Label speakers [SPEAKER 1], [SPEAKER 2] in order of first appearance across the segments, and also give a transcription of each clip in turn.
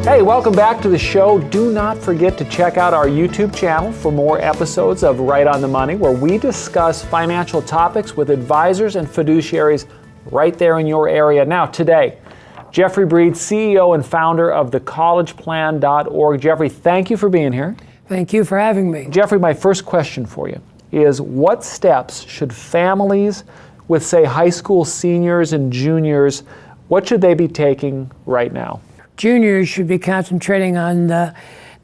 [SPEAKER 1] Hey, welcome back to the show. Do not forget to check out our YouTube channel for more episodes of Right on the Money, where we discuss financial topics with advisors and fiduciaries right there in your area. Now, today, Jeffrey Breed, CEO and founder of thecollegeplan.org. Jeffrey, thank you for being here.
[SPEAKER 2] Thank you for having me.
[SPEAKER 1] Jeffrey, my first question for you is, what steps should families with, say, high school seniors and juniors, what should they be taking right now?
[SPEAKER 2] Juniors should be concentrating on the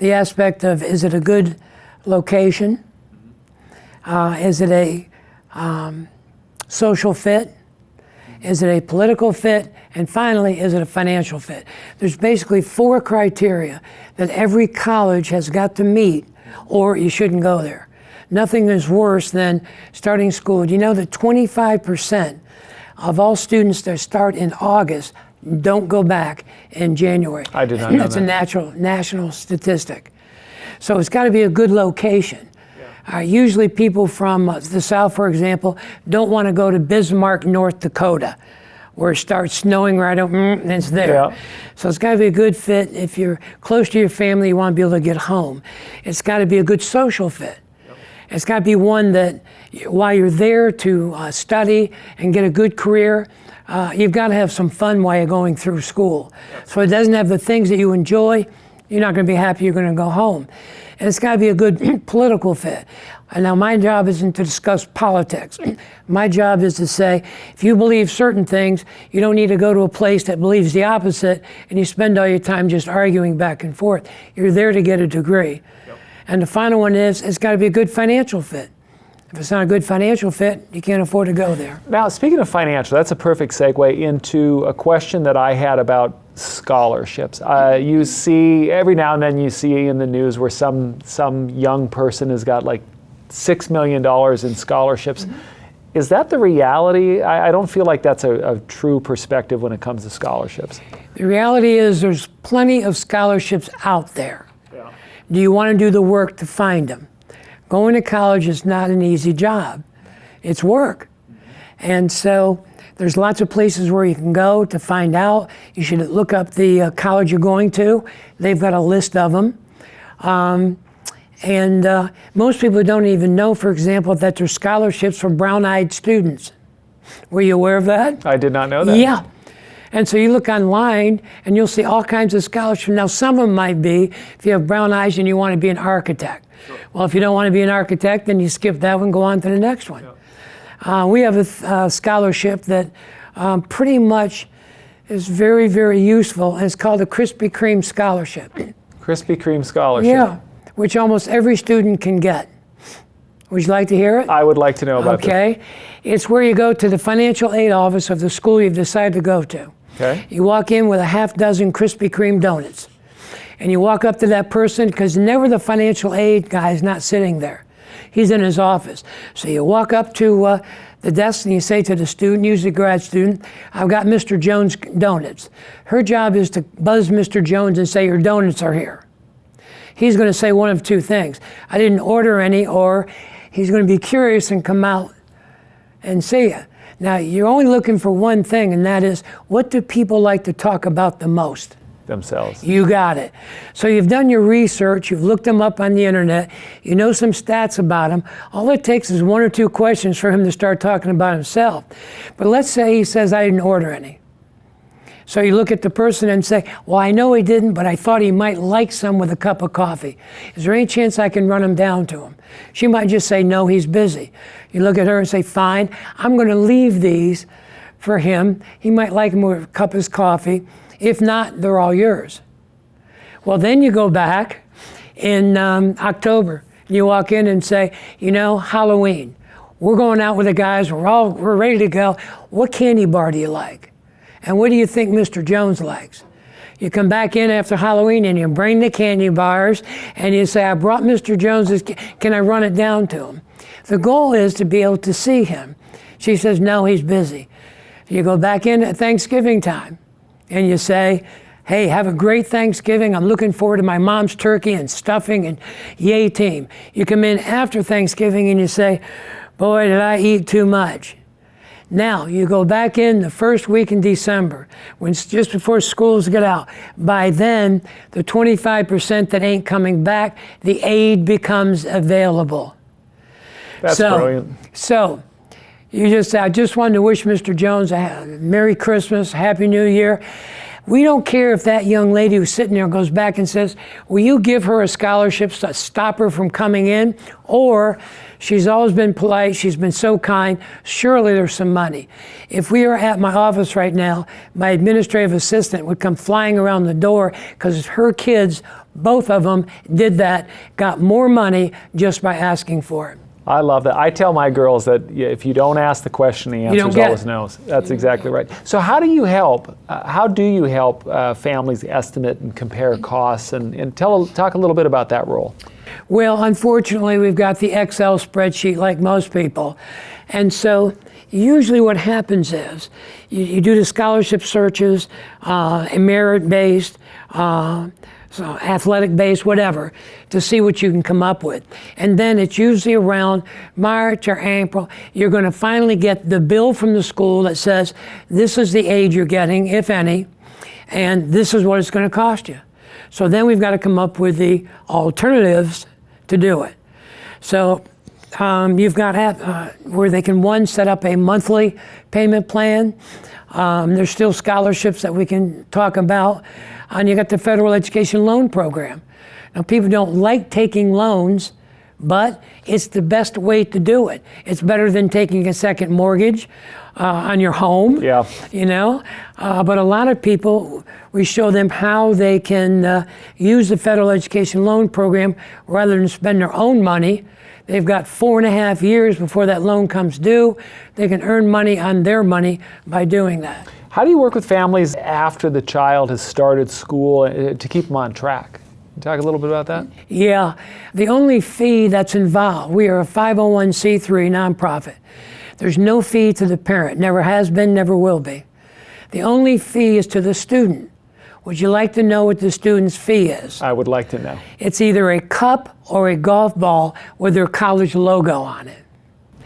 [SPEAKER 2] aspect of, is it a good location? Is it a social fit? Is it a political fit? And finally, is it a financial fit? There's basically 4 criteria that every college has got to meet, or you shouldn't go there. Nothing is worse than starting school. Do you know that 25% of all students that start in August don't go back in January?
[SPEAKER 1] I did not know
[SPEAKER 2] That's
[SPEAKER 1] that.
[SPEAKER 2] a national statistic. So it's got to be a good location. Usually people from the South, for example, don't want to go to Bismarck, North Dakota, where it starts snowing right over, and it's there.
[SPEAKER 1] Yeah.
[SPEAKER 2] So it's got to be a good fit. If you're close to your family, you want to be able to get home. It's got to be a good social fit. It's got to be one that, while you're there to study and get a good career, you've got to have some fun while you're going through school. So it doesn't have the things that you enjoy, you're not going to be happy, you're going to go home. And it's got to be a good political fit. And now my job isn't to discuss politics. My job is to say, if you believe certain things, you don't need to go to a place that believes the opposite and you spend all your time just arguing back and forth. You're there to get a degree. And the final one is, it's got to be a good financial fit. If it's not a good financial fit, you can't afford to go there.
[SPEAKER 1] Now, speaking of financial, that's a perfect segue into a question that I had about scholarships. You see, every now and then you see in the news where some young person has got like $6 million in scholarships. Mm-hmm. Is that the reality? I don't feel like that's a true perspective when it comes to scholarships.
[SPEAKER 2] The reality is there's plenty of scholarships out there. Yeah. Do you want to do the work to find them? Going to college is not an easy job. It's work. And so there's lots of places where you can go to find out. You should look up the college you're going to. They've got a list of them. And most people don't even know, for example, that there's scholarships for brown-eyed students. Were you aware of that?
[SPEAKER 1] I did not know that.
[SPEAKER 2] Yeah. And so you look online and you'll see all kinds of scholarships. Now some of them might be if you have brown eyes and you want to be an architect. Sure. Well, if you don't want to be an architect, then you skip that one, go on to the next one. Yeah. We have a scholarship that pretty much is very, very useful, and it's called the Krispy Kreme Scholarship.
[SPEAKER 1] Krispy Kreme Scholarship.
[SPEAKER 2] Yeah, which almost every student can get. Would you like to hear it?
[SPEAKER 1] I would like to know about this.
[SPEAKER 2] Okay. It's where you go to the financial aid office of the school you've decided to go to.
[SPEAKER 1] Okay.
[SPEAKER 2] You walk in with a half dozen Krispy Kreme donuts. And you walk up to that person, because never the financial aid guy is not sitting there. He's in his office. So you walk up to the desk and you say to the student, usually a grad student, I've got Mr. Jones donuts. Her job is to buzz Mr. Jones and say, your donuts are here. He's going to say one of two things. I didn't order any, or he's going to be curious and come out and see you. Now, you're only looking for one thing, and that is, what do people like to talk about the most?
[SPEAKER 1] Themselves.
[SPEAKER 2] You got it. So you've done your research, you've looked them up on the internet, you know some stats about them. All it takes is 1 or 2 questions for him to start talking about himself. But let's say he says, I didn't order any. So you look at the person and say, well, I know he didn't, but I thought he might like some with a cup of coffee. Is there any chance I can run him down to him? She might just say, no, he's busy. You look at her and say, fine, I'm going to leave these for him. He might like them with a cup of his coffee. If not, they're all yours. Well, then you go back in October. You walk in and say, you know, Halloween. We're going out with the guys. We're ready to go. What candy bar do you like? And what do you think Mr. Jones likes? You come back in after Halloween and you bring the candy bars and you say, I brought Mr. Jones's, can I run it down to him? The goal is to be able to see him. She says, no, he's busy. You go back in at Thanksgiving time and you say, hey, have a great Thanksgiving. I'm looking forward to my mom's turkey and stuffing and yay team. You come in after Thanksgiving and you say, boy, did I eat too much. Now, you go back in the first week in December, when it's just before schools get out. By then, the 25% that ain't coming back, the aid becomes available.
[SPEAKER 1] That's brilliant.
[SPEAKER 2] So, I just wanted to wish Mr. Jones a Merry Christmas, Happy New Year. We don't care if that young lady who's sitting there goes back and says, will you give her a scholarship to stop her from coming in? Or she's always been polite, she's been so kind, surely there's some money. If we were at my office right now, my administrative assistant would come flying around the door because her kids, both of them, did that, got more money just by asking for it.
[SPEAKER 1] I love that. I tell my girls that if you don't ask the question, the answer is always no. That's exactly right. So how do you help? Families estimate and compare costs? And talk a little bit about that role.
[SPEAKER 2] Well, unfortunately, we've got the Excel spreadsheet like most people. And so usually what happens is you do the scholarship searches, merit-based, so athletic-based, whatever, to see what you can come up with. And then it's usually around March or April, you're going to finally get the bill from the school that says, this is the aid you're getting, if any, and this is what it's going to cost you. So then we've got to come up with the alternatives to do it. So you've got where they can, set up a monthly payment plan. There's still scholarships that we can talk about. And you got the Federal Education Loan Program. Now, people don't like taking loans, but it's the best way to do it. It's better than taking a second mortgage on your home. Yeah. You know, but a lot of people, we show them how they can use the Federal Education Loan Program rather than spend their own money. They've got 4.5 years before that loan comes due. They can earn money on their money by doing that.
[SPEAKER 1] How do you work with families after the child has started school to keep them on track? Can you talk a little bit about that?
[SPEAKER 2] Yeah, the only fee that's involved, we are a 501c3 nonprofit. There's no fee to the parent, never has been, never will be. The only fee is to the student. Would you like to know what the student's fee is?
[SPEAKER 1] I would like to know.
[SPEAKER 2] It's either a cup or a golf ball with their college logo on it.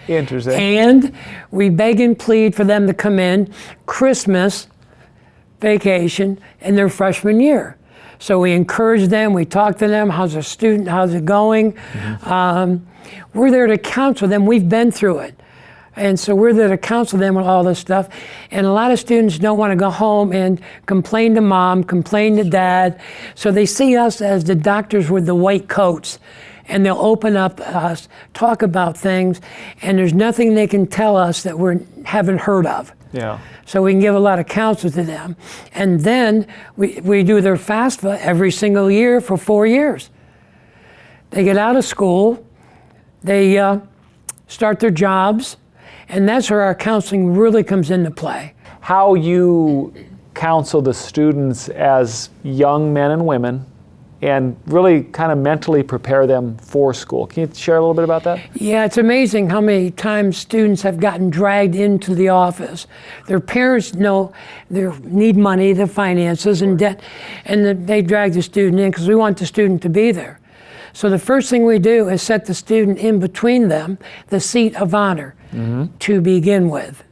[SPEAKER 1] Interesting.
[SPEAKER 2] And we beg and plead for them to come in Christmas, vacation, in their freshman year. So we encourage them, we talk to them, how's a student, how's it going? Mm-hmm. We're there to counsel them, we've been through it. And so we're there to counsel them with all this stuff. And a lot of students don't want to go home and complain to mom, complain to dad. So they see us as the doctors with the white coats. And they'll open up us, talk about things, and there's nothing they can tell us that we haven't heard of. Yeah. So we can give a lot of counsel to them. And then we do their FAFSA every single year for 4 years. They get out of school, they start their jobs, and that's where our counseling really comes into play.
[SPEAKER 1] How you counsel the students as young men and women and really kind of mentally prepare them for school. Can you share a little bit about that? Yeah,
[SPEAKER 2] it's amazing how many times students have gotten dragged into the office. Their parents know they need money, the finances and debt, and they drag the student in because we want the student to be there. So the first thing we do is set the student in between them, the seat of honor, to begin with.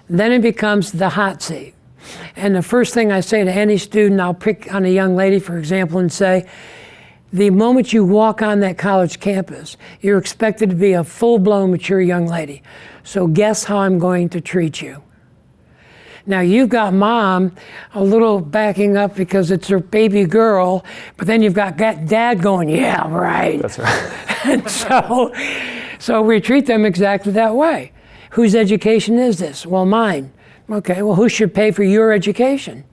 [SPEAKER 2] Then it becomes the hot seat. And the first thing I say to any student, I'll pick on a young lady, for example, and say, the moment you walk on that college campus, you're expected to be a full-blown, mature young lady. So guess how I'm going to treat you. Now, you've got mom a little backing up because it's her baby girl, but then you've got dad going, yeah, right.
[SPEAKER 1] That's right.
[SPEAKER 2] And so we treat them exactly that way. Whose education is this? Well, mine. Okay, well, who should pay for your education?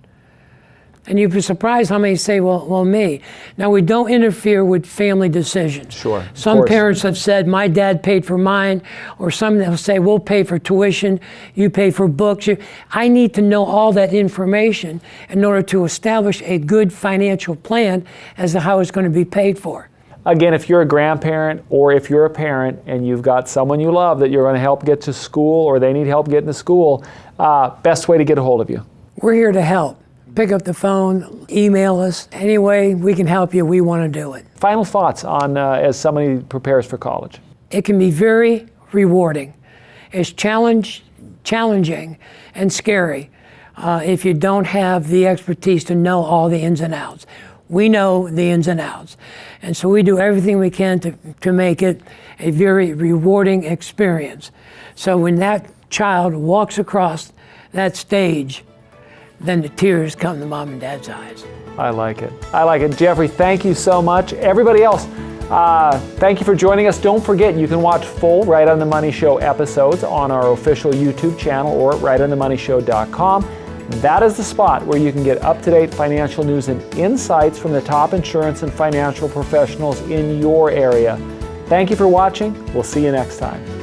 [SPEAKER 2] And you'd be surprised how many say, well, me. Now, we don't interfere with family decisions.
[SPEAKER 1] Sure.
[SPEAKER 2] Some parents have said, my dad paid for mine, or some will say, we'll pay for tuition, you pay for books. I need to know all that information in order to establish a good financial plan as to how it's going to be paid for.
[SPEAKER 1] Again, if you're a grandparent or if you're a parent and you've got someone you love that you're going to help get to school or they need help getting to school, best way to get a hold of you?
[SPEAKER 2] We're here to help. Pick up the phone, email us. Any way we can help you, we want to do it.
[SPEAKER 1] Final thoughts on as somebody prepares for college?
[SPEAKER 2] It can be very rewarding. It's challenge challenging and scary if you don't have the expertise to know all the ins and outs. We know the ins and outs. And so we do everything we can to make it a very rewarding experience. So when that child walks across that stage, then the tears come to mom and dad's eyes.
[SPEAKER 1] I like it. I like it. Jeffrey, thank you so much. Everybody else, thank you for joining us. Don't forget, you can watch full Right on the Money Show episodes on our official YouTube channel or at rightonthemoneyshow.com. That is the spot where you can get up-to-date financial news and insights from the top insurance and financial professionals in your area. Thank you for watching. We'll see you next time.